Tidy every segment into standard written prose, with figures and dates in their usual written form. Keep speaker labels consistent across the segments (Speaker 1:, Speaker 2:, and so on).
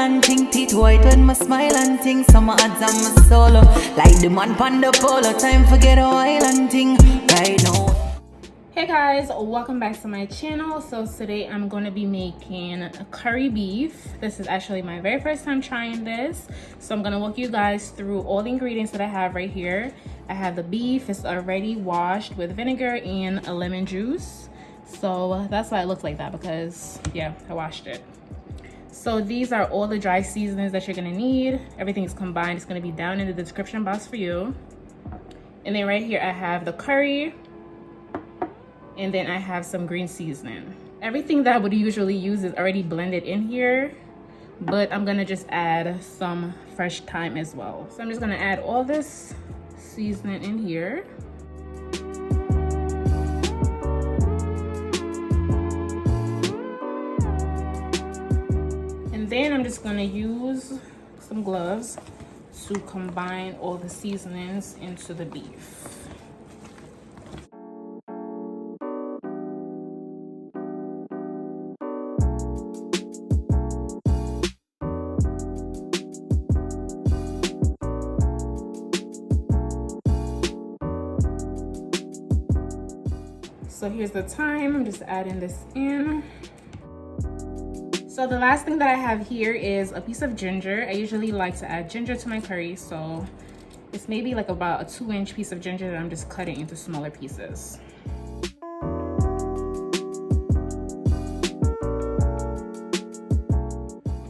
Speaker 1: and ting. Teeth white when my smile and ting. Summer odds on my solo. Like the man pan the polo. Time for get a while and ting. Right now.
Speaker 2: Hey guys, welcome back to my channel. So today I'm going to be making a curry beef. This is actually my very first time trying this, so I'm going to walk you guys through all the ingredients that I have right here. I have the beef. It's already washed with vinegar and a lemon juice, so that's why it looks like that, because yeah, I washed it. So these are all the dry seasonings that you're going to need. Everything is combined. It's going to be down in the description box for you. And then right here I have the curry, and then I have some green seasoning. Everything that I would usually use is already blended in here, but I'm gonna just add some fresh thyme as well. So I'm just gonna add all this seasoning in here. And then I'm just gonna use some gloves to combine all the seasonings into the beef. So here's the thyme. I'm just adding this in. So the last thing that I have here is a piece of ginger. I usually like to add ginger to my curry, so it's maybe like about a 2-inch piece of ginger that I'm just cutting into smaller pieces.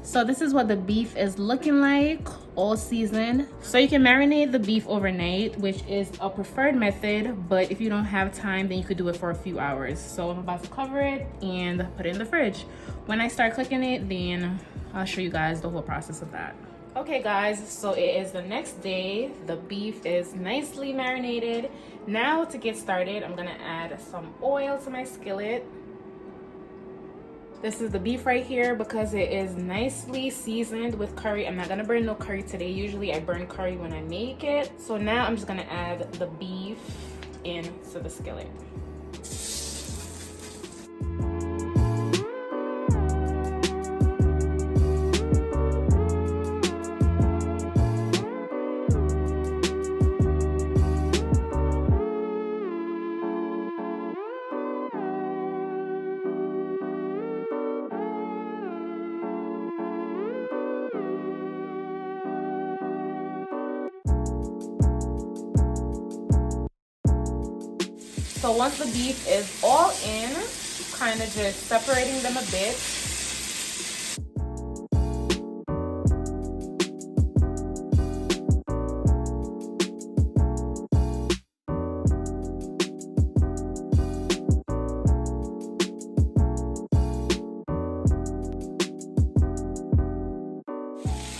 Speaker 2: So this is what the beef is looking like, all seasoned. So you can marinate the beef overnight, which is a preferred method, but if you don't have time, then you could do it for a few hours. So I'm about to cover it and put it in the fridge. When I start cooking it, then I'll show you guys the whole process of that. Okay guys, so it is the next day. The beef is nicely marinated. Now to get started, I'm gonna add some oil to my skillet. This is the beef right here because it is nicely seasoned with curry. I'm not gonna burn no curry today. Usually I burn curry when I make it. So now I'm just gonna add the beef into the skillet. So once the beef is all in, kind of just separating them a bit.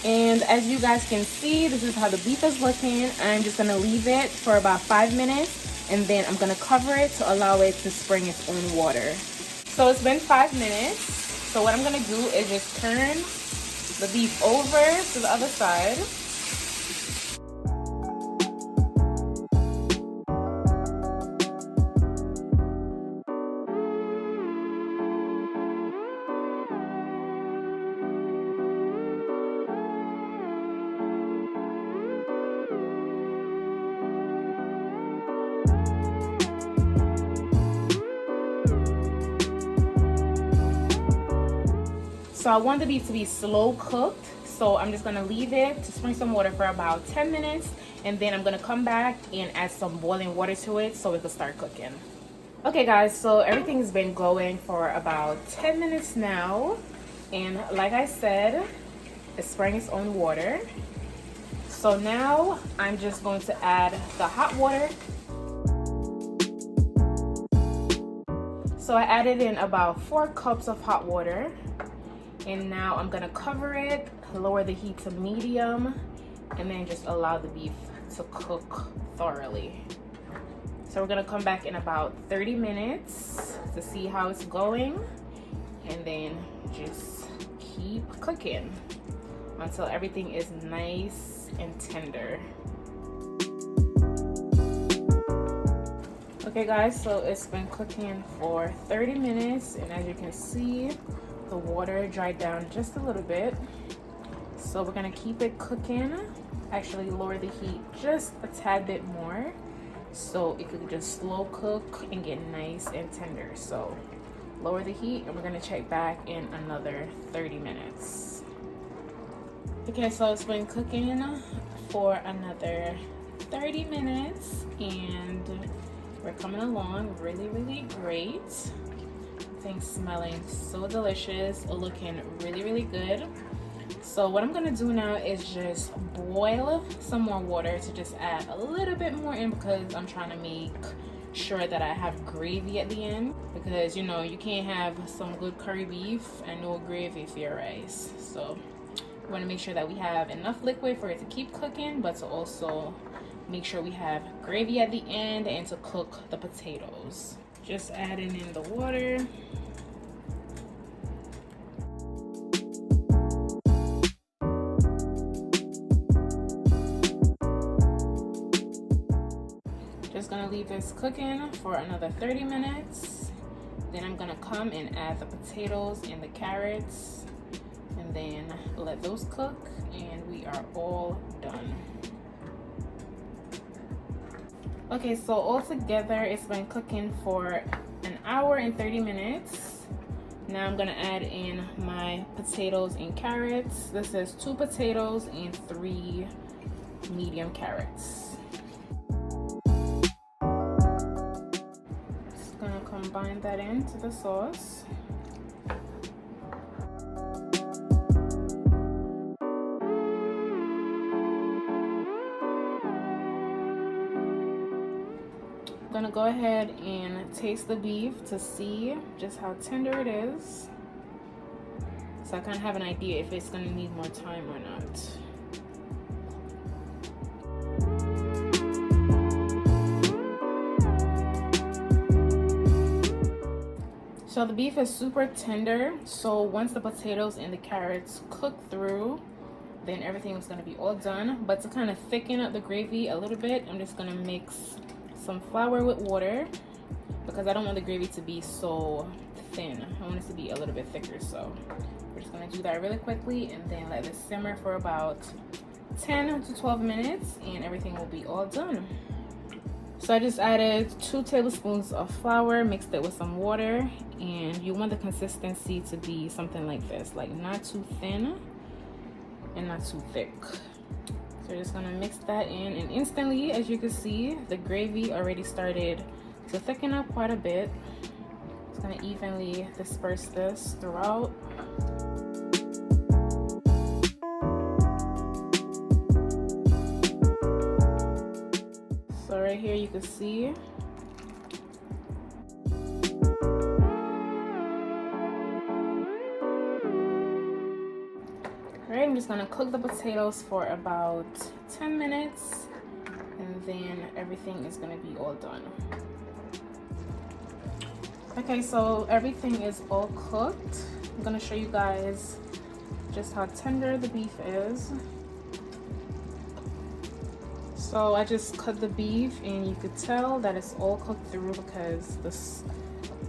Speaker 2: And as you guys can see, this is how the beef is looking. I'm just gonna leave it for about 5 minutes, and then I'm gonna cover it to allow it to spring its own water. So it's been 5 minutes. So what I'm gonna do is just turn the beef over to the other side. So I want the beef to be slow cooked, so I'm just gonna leave it to spring some water for about 10 minutes, and then I'm gonna come back and add some boiling water to it so it can start cooking. Okay guys, so everything's been going for about 10 minutes now, and like I said, it's spraying its own water. So now I'm just going to add the hot water. So I added in about 4 cups of hot water. And now I'm gonna cover it, lower the heat to medium, and then just allow the beef to cook thoroughly. So we're gonna come back in about 30 minutes to see how it's going, and then just keep cooking until everything is nice and tender. Okay guys, so it's been cooking for 30 minutes, and as you can see, the water dried down just a little bit. So we're gonna keep it cooking. Actually lower the heat just a tad bit more so it could just slow cook and get nice and tender. So lower the heat and we're gonna check back in another 30 minutes. Okay, so it's been cooking for another 30 minutes and we're coming along really great. Things smelling so delicious, looking really good. So what I'm gonna do now is just boil some more water to just add a little bit more in, because I'm trying to make sure that I have gravy at the end, because you know you can't have some good curry beef and no gravy for your rice. So we want to make sure that we have enough liquid for it to keep cooking, but to also make sure we have gravy at the end and to cook the potatoes. Just adding in the water. Just gonna leave this cooking for another 30 minutes. Then I'm gonna come and add the potatoes and the carrots and then let those cook and we are all done. Okay, so all together it's been cooking for an hour and 30 minutes. Now I'm gonna add in my potatoes and carrots. This is 2 potatoes and 3 medium carrots. Combine that into the sauce. I'm gonna go ahead and taste the beef to see just how tender it is, so I kind of have an idea if it's gonna need more time or not. So the beef is super tender, so once the potatoes and the carrots cook through, then everything is going to be all done. But to kind of thicken up the gravy a little bit, I'm just going to mix some flour with water, because I don't want the gravy to be so thin. I want it to be a little bit thicker. So we're just going to do that really quickly and then let this simmer for about 10 to 12 minutes and everything will be all done. So I just added 2 tablespoons of flour, mixed it with some water, and you want the consistency to be something like this, like not too thin and not too thick. So we're just gonna mix that in, and instantly, as you can see, the gravy already started to thicken up quite a bit. Just gonna evenly disperse this throughout. So right here you can see Alright, I'm just gonna cook the potatoes for about 10 minutes and then everything is gonna be all done. Okay, so everything is all cooked. I'm gonna show you guys just how tender the beef is. So I just cut the beef and you could tell that it's all cooked through because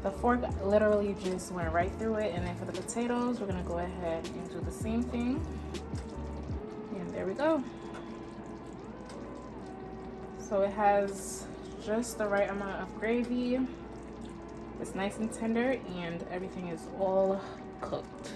Speaker 2: the fork literally just went right through it. And then for the potatoes, we're gonna go ahead and do the same thing. And there we go. So it has just the right amount of gravy. It's nice and tender and everything is all cooked.